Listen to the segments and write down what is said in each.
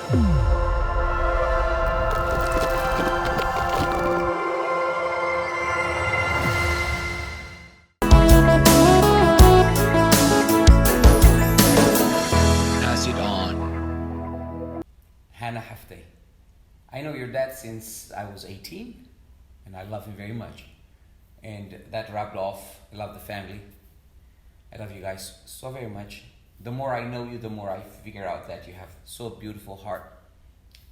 Pass it on. Hannah Hafte. I know your dad since I was 18, and I love him very much. And that wrapped off. I love the family. I love you guys so very much. The more I know you, the more I figure out that you have so beautiful heart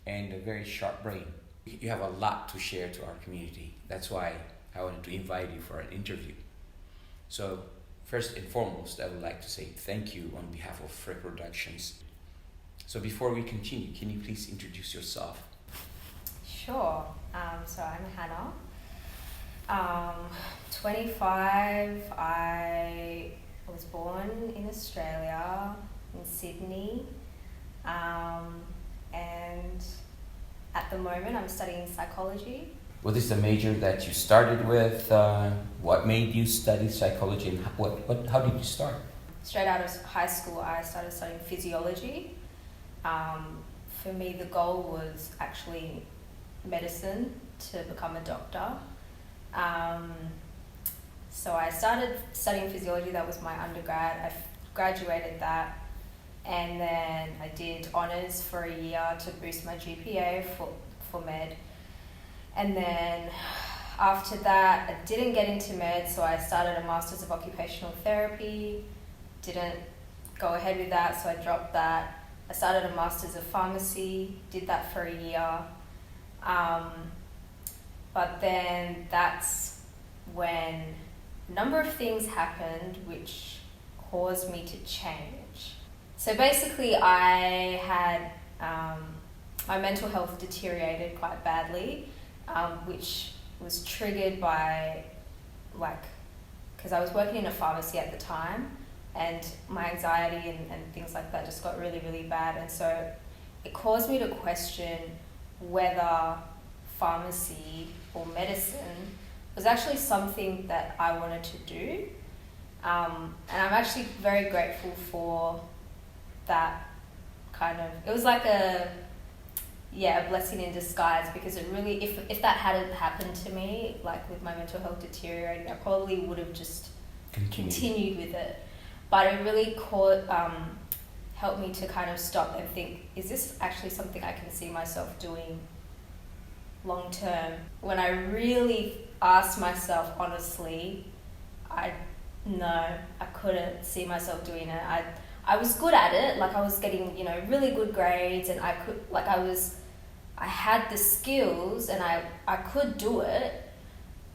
and a very sharp brain. You have a lot to share to our community. That's why I wanted to invite you for an interview. So first and foremost, I would like to say thank you on behalf of Frey Productions. So before we continue, can you please introduce yourself? Sure. So I'm Hannah. 25. I was born in Australia, in Sydney. And at the moment I'm studying psychology. What is the major that you started with? What made you study psychology, and how did you start? Straight out of high school, I started studying physiology. For me, the goal was actually medicine, to become a doctor. So I started studying physiology. That was my undergrad. I graduated that, and then I did honours for a year to boost my GPA for med. And then after that, I didn't get into med, so I started a Masters of Occupational Therapy. Didn't go ahead with that, so I dropped that. I started a Masters of Pharmacy, did that for a year. But then that's when a number of things happened which caused me to change. So basically I had, my mental health deteriorated quite badly, which was triggered by, because I was working in a pharmacy at the time, and my anxiety and things like that just got really, really bad. And so it caused me to question whether pharmacy or medicine was actually something that I wanted to do. And I'm actually very grateful for that kind of, it was like a blessing in disguise, because it really, if that hadn't happened to me, like with my mental health deteriorating, I probably would have just continued with it. But it really helped me to kind of stop and think, is this actually something I can see myself doing long term? When I really asked myself honestly, I couldn't see myself doing it. I was good at it, like I was getting, really good grades, and I had the skills and I could do it,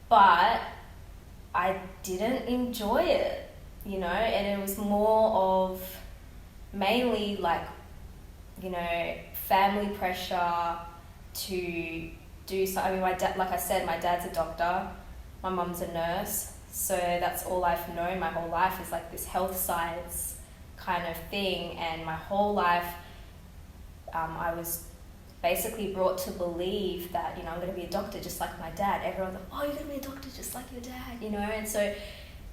but I didn't enjoy it, and it was more of mainly family pressure to do so. I mean, my dad, like I said, my dad's a doctor, my mum's a nurse, so that's all I've known my whole life is like this health science kind of thing. And my whole life, I was basically brought to believe that, I'm going to be a doctor just like my dad. Everyone's like, oh, you're going to be a doctor just like your dad, and so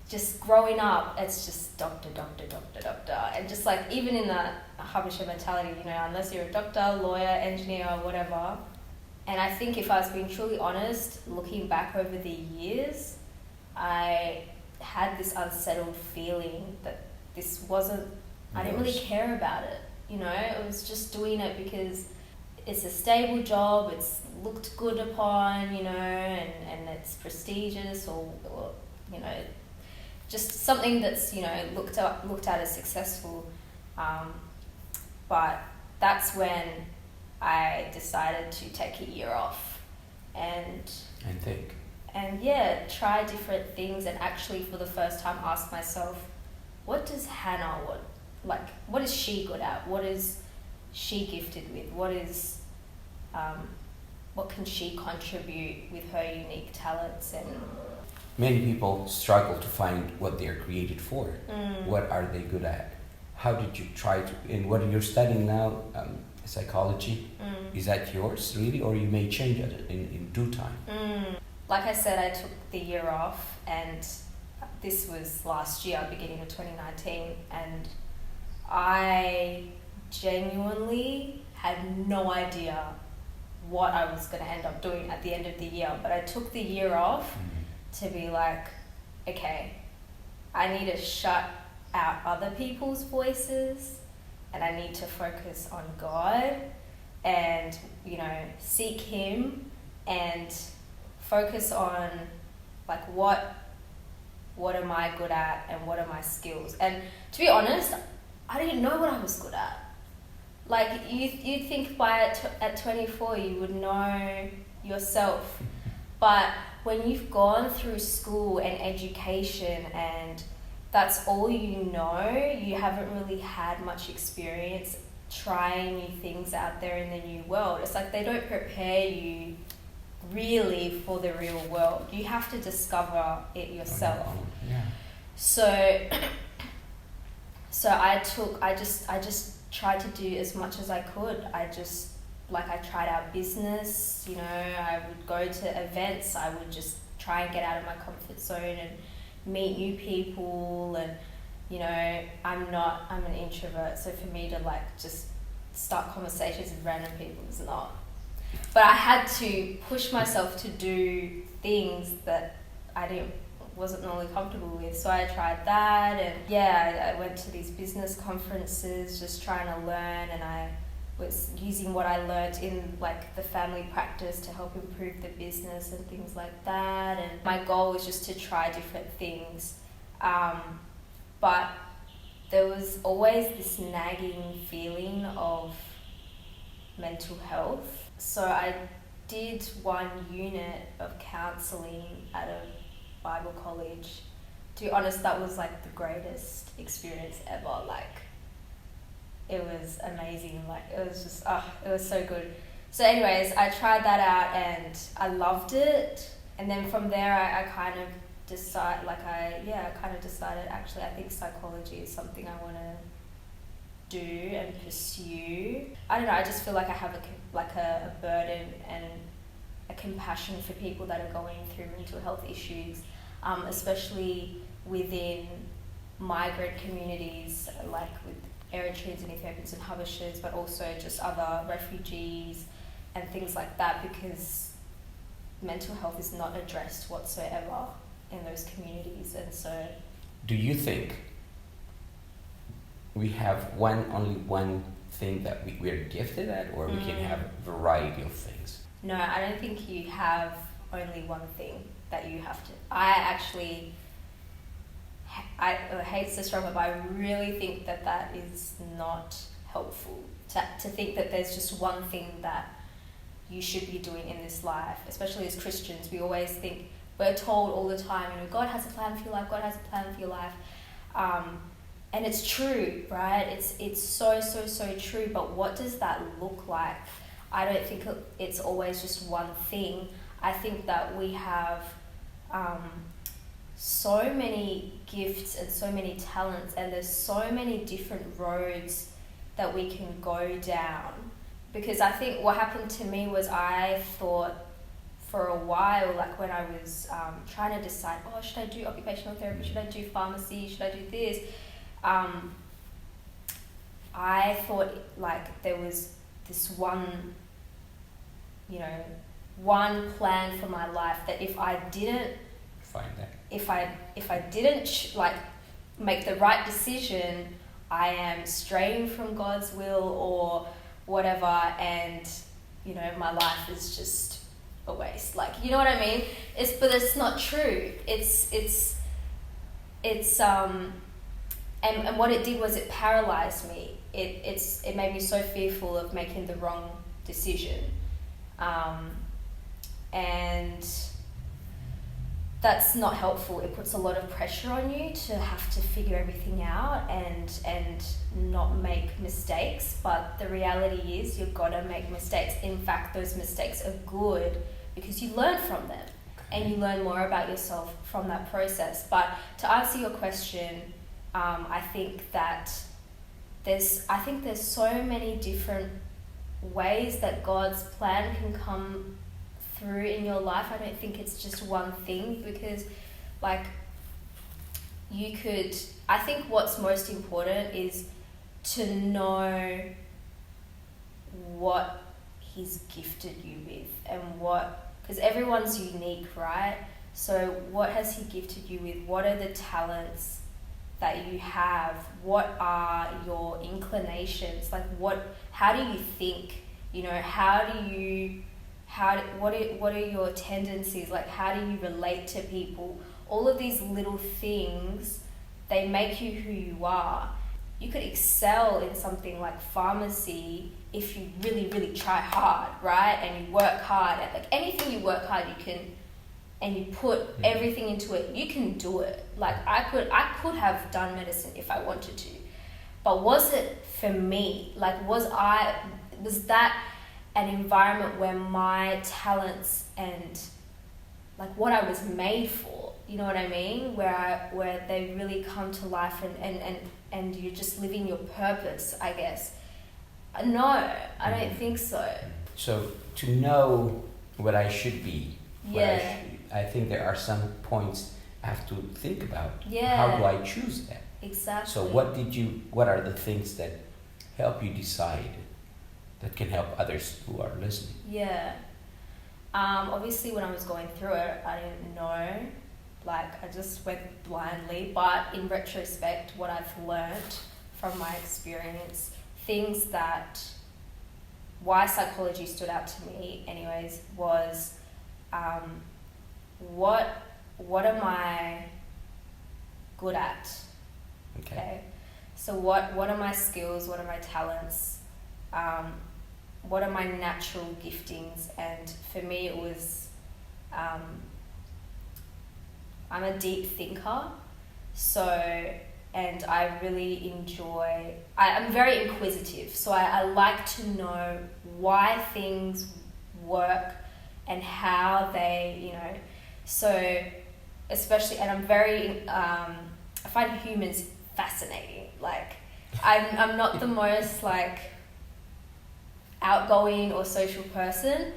just growing up, it's just doctor, doctor, doctor, doctor. And just like, even in the Habesha mentality, unless you're a doctor, lawyer, engineer, or whatever. And I think if I was being truly honest, looking back over the years, I had this unsettled feeling that this wasn't, I didn't really care about it. It was just doing it because it's a stable job, it's looked good upon, and it's prestigious, or just something that's, looked at as successful. But that's when I decided to take a year off and try different things, and actually for the first time ask myself, what does Hannah want? What is she good at? What is she gifted with? What can she contribute with her unique talents? And many people struggle to find what they're created for. What are they good at? How did you try to, and what you're studying now, psychology, is that yours really, or you may change it in due time? Like I said, I took the year off, and this was last year, beginning of 2019, and I genuinely had no idea what I was going to end up doing at the end of the year. But I took the year off to be like, okay, I need to shut out other people's voices and I need to focus on God and, you know, seek Him and focus on like what am I good at and what are my skills. And to be honest, I didn't know what I was good at. Like you'd think at 24 you would know yourself, but when you've gone through school and education and that's all you know, you haven't really had much experience trying new things out there in the new world. It's like they don't prepare you really for the real world. You have to discover it yourself. Yeah. So I just tried to do as much as I could. I tried out business, you know, I would go to events, I would just try and get out of my comfort zone and meet new people. And, you know, I'm an introvert, so for me to like just start conversations with random people is not. But I had to push myself to do things that I wasn't normally comfortable with. So I tried that, and yeah, I went to these business conferences just trying to learn, and I was using what I learnt in like the family practice to help improve the business and things like that. And my goal was just to try different things. But there was always this nagging feeling of mental health. So I did one unit of counselling at a Bible college. To be honest, that was like the greatest experience ever. Like, it was amazing. Like, it was just, it was so good. So anyways, I tried that out and I loved it. And then from there, I kind of decided, actually, I think psychology is something I want to do and pursue. I don't know, I just feel like I have a burden and a compassion for people that are going through mental health issues, especially within migrant communities like with Eritreans and Ethiopians and Habeshas, but also just other refugees and things like that, because mental health is not addressed whatsoever in those communities. And so, do you think we have only one thing that we're gifted at, or we can have a variety of things? No, I don't think you have only one thing that you have to. I hate to struggle, but I really think that is not helpful. To think that there's just one thing that you should be doing in this life, especially as Christians. We always think, we're told all the time, you know, God has a plan for your life, God has a plan for your life. And it's true, right? It's so true, but what does that look like? I don't think it's always just one thing. I think that we have so many gifts and so many talents, and there's so many different roads that we can go down. Because I think what happened to me was I thought for a while, like when I was trying to decide, should I do occupational therapy, should I do pharmacy, should I do this? I thought like there was this one plan for my life, that if I didn't if I didn't make the right decision, I am straying from God's will or whatever, and you know, my life is just a waste. Like, you know what I mean? But it's not true. And what it did was it paralyzed me. It made me so fearful of making the wrong decision. And that's not helpful. It puts a lot of pressure on you to have to figure everything out and not make mistakes. But the reality is you've got to make mistakes. In fact, those mistakes are good because you learn from them and you learn more about yourself from that process. But to answer your question, I think there's so many different ways that God's plan can come through in your life. I don't think it's just one thing, because I think what's most important is to know what he's gifted you with, and what, because everyone's unique, right? So what has he gifted you with? What are the talents that you have? What are your inclinations? Like how do you think? You know, what are your tendencies? Like, how do you relate to people? All of these little things, they make you who you are. You could excel in something like pharmacy if you really, really try hard, right? And you work hard at, like, anything you work hard, you can, and you put everything into it, you can do it. Like, I could have done medicine if I wanted to. But was it for me? Like, was that an environment where my talents and like what I was made for, you know what I mean? Where they really come to life and you're just living your purpose, I guess. No, I don't think so. So to know what I should be, Yeah. I think there are some points I have to think about. Yeah. How do I choose that? Exactly. So what are the things that help you decide that can help others who are listening? Yeah. Obviously when I was going through it, I didn't know. Like, I just went blindly. But in retrospect, what I've learned from my experience, things that, why psychology stood out to me anyways, was what am I good at? Okay. So what are my skills? What are my talents? What are my natural giftings? And for me, it was, I'm a deep thinker, so, and I really enjoy, I'm very inquisitive, so I like to know why things work and how they, you know, so especially, and I'm very, I find humans fascinating. Like, I'm not the most like outgoing or social person.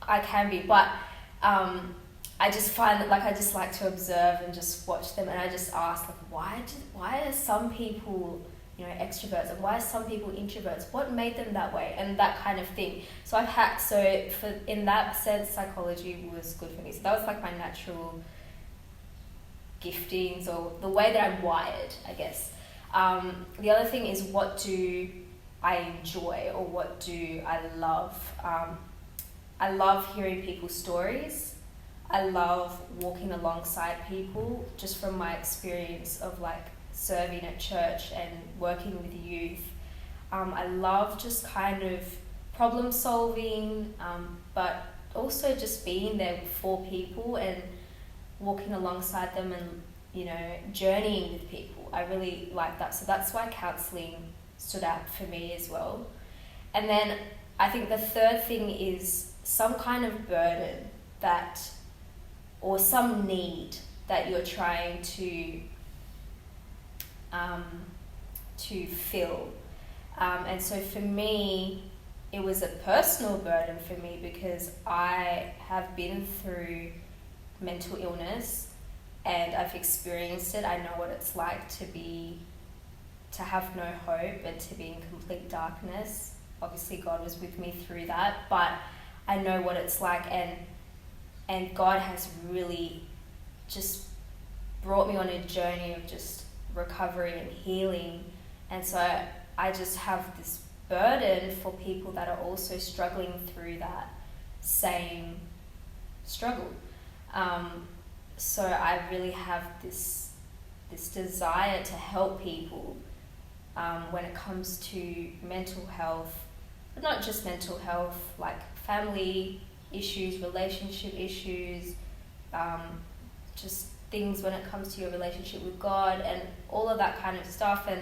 I can be, but I just find that, like, I just like to observe and just watch them, and I just ask, like, why are some people, you know, extroverts, and why are some people introverts? What made them that way? And that kind of thing. So in that sense, psychology was good for me. So that was like my natural giftings, or the way that I'm wired, I guess. The other thing is, what do I enjoy, or what do I love? I love hearing people's stories. I love walking alongside people, just from my experience of like serving at church and working with youth. I love just kind of problem solving, but also just being there for people and walking alongside them and, you know, journeying with people. I really like that. So that's why counselling stood out for me as well. And then I think the third thing is some kind of burden that, or some need that you're trying to fill. And so for me, it was a personal burden for me, because I have been through mental illness and I've experienced it. I know what it's like to have no hope and to be in complete darkness. Obviously God was with me through that, but I know what it's like, and God has really just brought me on a journey of just recovery and healing. And so I just have this burden for people that are also struggling through that same struggle. So I really have this desire to help people when it comes to mental health, but not just mental health, like family issues, relationship issues, just things when it comes to your relationship with God and all of that kind of stuff, and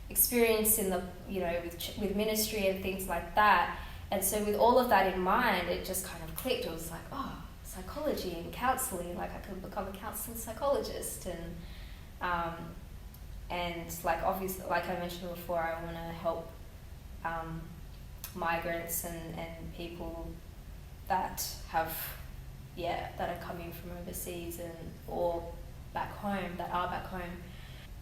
experience in the, you know, with ministry and things like that. And so with all of that in mind, it just kind of clicked. It was like, oh, psychology and counselling, like I could become a counselling psychologist, and like obviously, like I mentioned before, I want to help migrants and people that have, that are coming from overseas or back home, that are back home.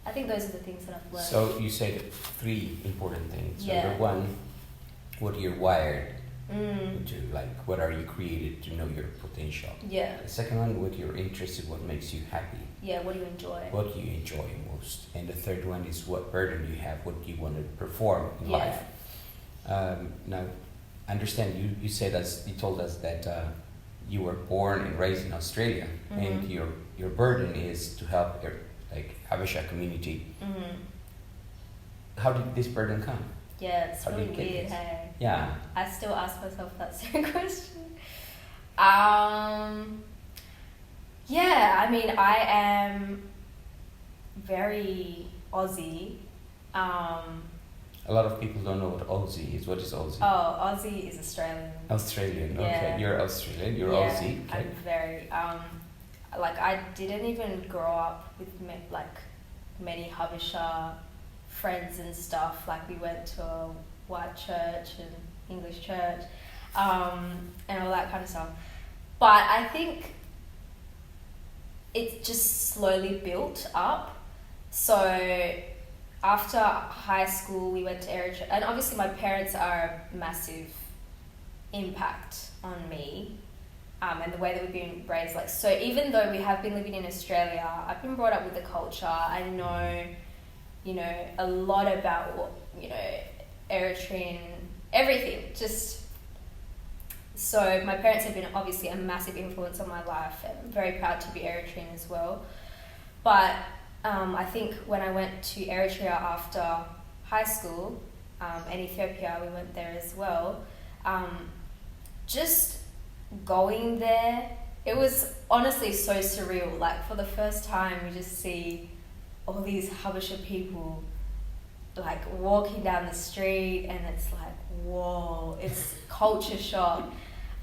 I think those are the things that I've learned. So you said 3 important things. Yeah. Number 1, what you're wired to, like what are you created to know your potential. Yeah. The second one, what you're interested, what makes you happy. Yeah, what do you enjoy? What you enjoy most. And the third one is what burden you have, what you want to perform in life. Now, understand you said you told us that you were born and raised in Australia, and your burden is to help your Habesha community. How did this burden come? Yeah, it's How really did you get weird, this? hey? Yeah. I still ask myself that same question. Yeah, I mean, I am very Aussie. A lot of people don't know what Aussie is. What is Aussie? Oh, Aussie is Australian. Australian. Yeah. Okay, you're Australian. You're Yeah, Aussie. Okay. I'm very I didn't even grow up with many Habesha friends and stuff. Like we went to a white church and English church, and all that kind of stuff. But I think it just slowly built up. So after high school, we went to Eritrea, and obviously my parents are a massive impact on me, and the way that we've been raised. So even though we have been living in Australia, I've been brought up with the culture. I know, a lot about what, Eritrean, everything. So my parents have been obviously a massive influence on my life, and I'm very proud to be Eritrean as well. But I think when I went to Eritrea after high school, and Ethiopia, we went there as well, just going there, it was honestly so surreal. Like for the first time, you just see all these Habesha people like walking down the street, and it's like, whoa, it's culture shock.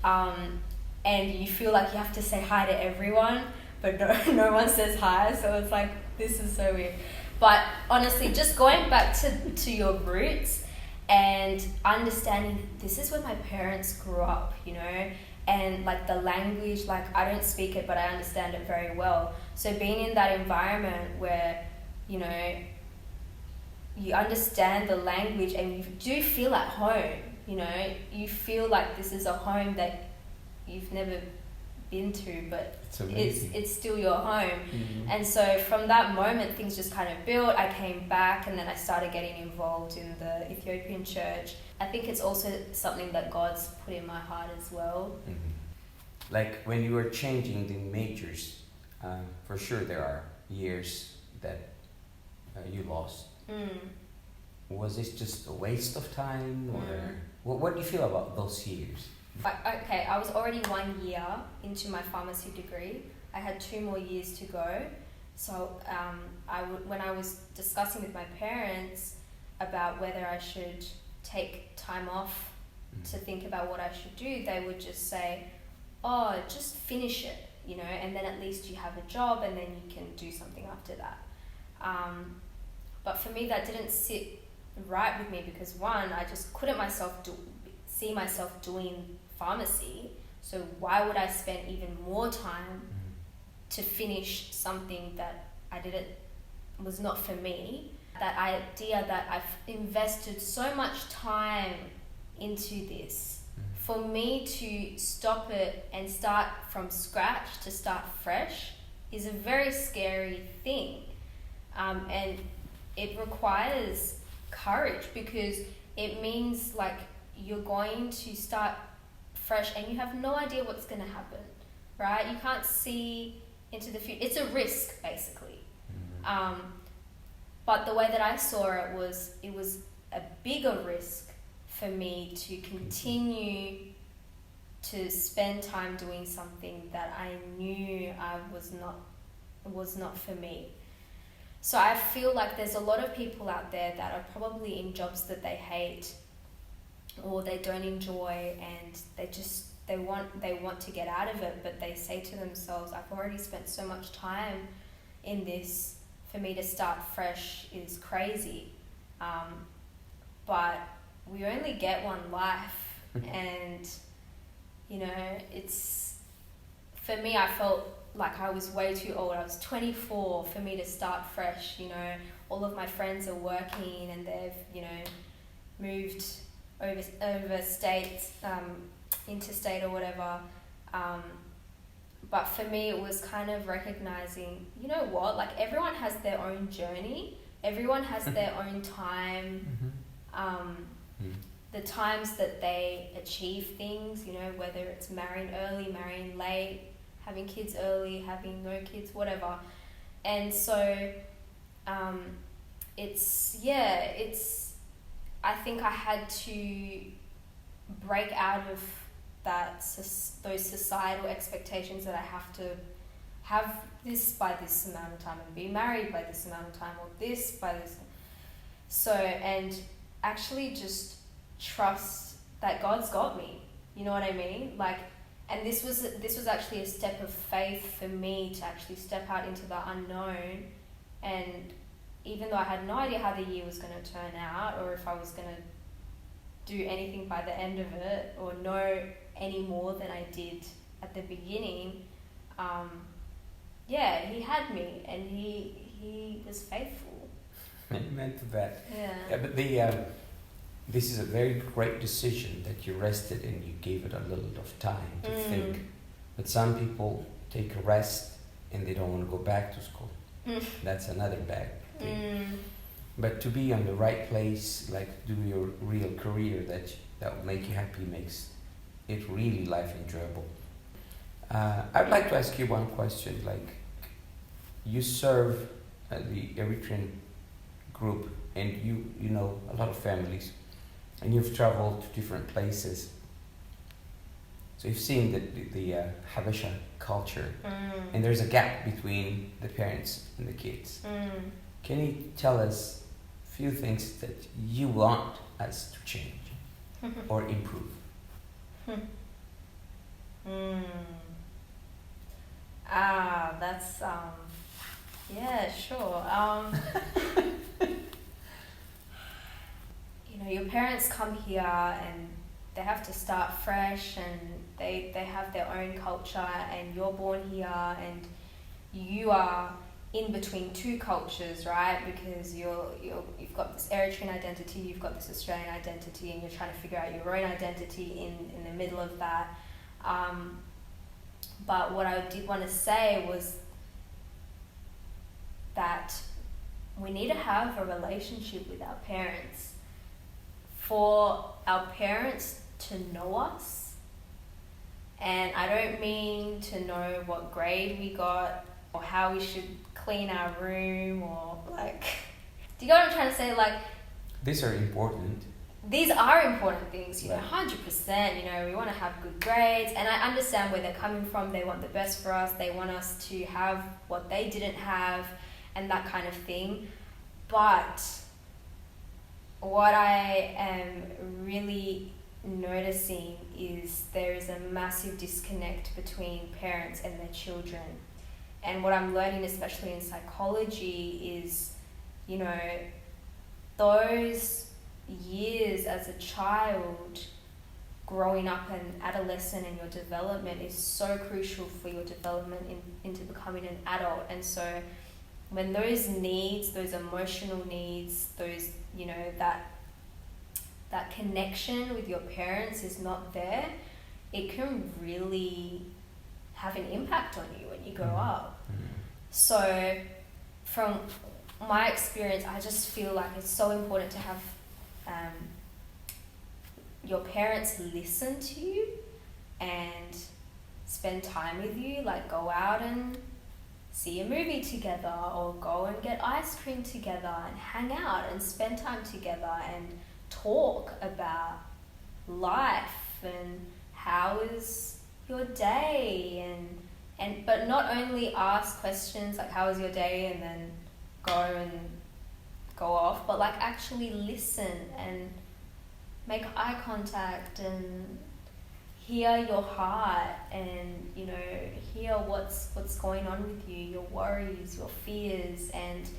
And you feel like you have to say hi to everyone, but no one says hi, so it's like, this is so weird. But honestly, just going back to your roots and understanding this is where my parents grew up, and like the language, like I don't speak it, but I understand it very well. So being in that environment where, you understand the language and you do feel at home, you feel like this is a home that you've never been to, but it's still your home. And so from that moment, things just kind of built. I came back, and then I started getting involved in the Ethiopian church. I think it's also something that God's put in my heart as well. Like when you were changing the majors, for sure there are years that you lost. Was this just a waste of time, or what do you feel about those years? Okay, I was already 1 year into my pharmacy degree. I had 2 more years to go. So when I was discussing with my parents about whether I should take time off to think about what I should do, they would just say, oh, just finish it, and then at least you have a job, and then you can do something after that. But for me, that didn't sit right with me because, one, I just couldn't see myself doing pharmacy. So why would I spend even more time to finish something that was not for me? That idea that I've invested so much time into this, for me to stop it and start from scratch, to start fresh, is a very scary thing. And it requires courage, because it means like you're going to start fresh and you have no idea what's going to happen, right? You can't see into the future. It's a risk, basically. But the way that I saw it was a bigger risk for me to continue to spend time doing something that I knew was not for me. So I feel like there's a lot of people out there that are probably in jobs that they hate or they don't enjoy, and they want to get out of it, but they say to themselves, I've already spent so much time in this, for me to start fresh is crazy. But we only get one life, and it's, for me, I felt like I was way too old. I was 24 for me to start fresh. All of my friends are working and they've moved over state, interstate or whatever. But for me, it was kind of recognizing, you know what, like everyone has their own journey, everyone has their own time, the times that they achieve things, you know, whether it's marrying early, marrying late, having kids early, having no kids, whatever. And so I think I had to break out of those societal expectations that I have to have this by this amount of time and be married by this amount of time, or this by this. So, and actually just trust that God's got me. You know what I mean? Like, and this was actually a step of faith for me to actually step out into the unknown. And even though I had no idea how the year was going to turn out, or if I was going to do anything by the end of it, or know any more than I did at the beginning, he had me, and he was faithful. Amen to that. Yeah. But this is a very great decision that you rested and you gave it a little of time to think. But some people take a rest and they don't want to go back to school. That's another bad thing. But to be on the right place, like do your real career that will make you happy, makes it really life enjoyable. I'd like to ask you one question. Like, you serve the Eritrean group, and you know a lot of families, and you've traveled to different places. So you've seen the Habesha culture, and there's a gap between the parents and the kids. Can you tell us a few things that you want us to change or improve? That's yeah, sure. You know, your parents come here and they have to start fresh, and they have their own culture, and you're born here and you are in between two cultures, right? Because you've got this Eritrean identity, you've got this Australian identity, and you're trying to figure out your own identity in the middle of that. But what I did want to say was that we need to have a relationship with our parents. For our parents to know us, and I don't mean to know what grade we got or how we should clean our room, or like, do you know what I'm trying to say? Like, these are important. These are important things, you know, 100%, you know, we want to have good grades, and I understand where they're coming from. They want the best for us. They want us to have what they didn't have and that kind of thing. But what I am really noticing is there is a massive disconnect between parents and their children. And what I'm learning, especially in psychology, is, you know, those years as a child, growing up and adolescent, and your development is so crucial for your development into becoming an adult. And so when those needs, those emotional needs, those, you know, that connection with your parents is not there, it can really have an impact on you when you grow up. So from my experience, I just feel like it's so important to have your parents listen to you and spend time with you, like go out and see a movie together, or go and get ice cream together and hang out and spend time together and talk about life and how is your day, and but not only ask questions like how was your day and then go off, but like actually listen and make eye contact and hear your heart, and, you know, hear what's going on with you, your worries, your fears, and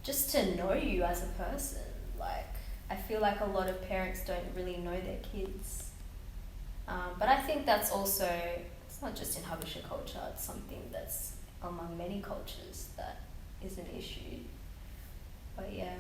just to know you as a person. Like, I feel like a lot of parents don't really know their kids, but I think that's also, it's not just in Habesha culture, it's something that's among many cultures that is an issue. But yeah.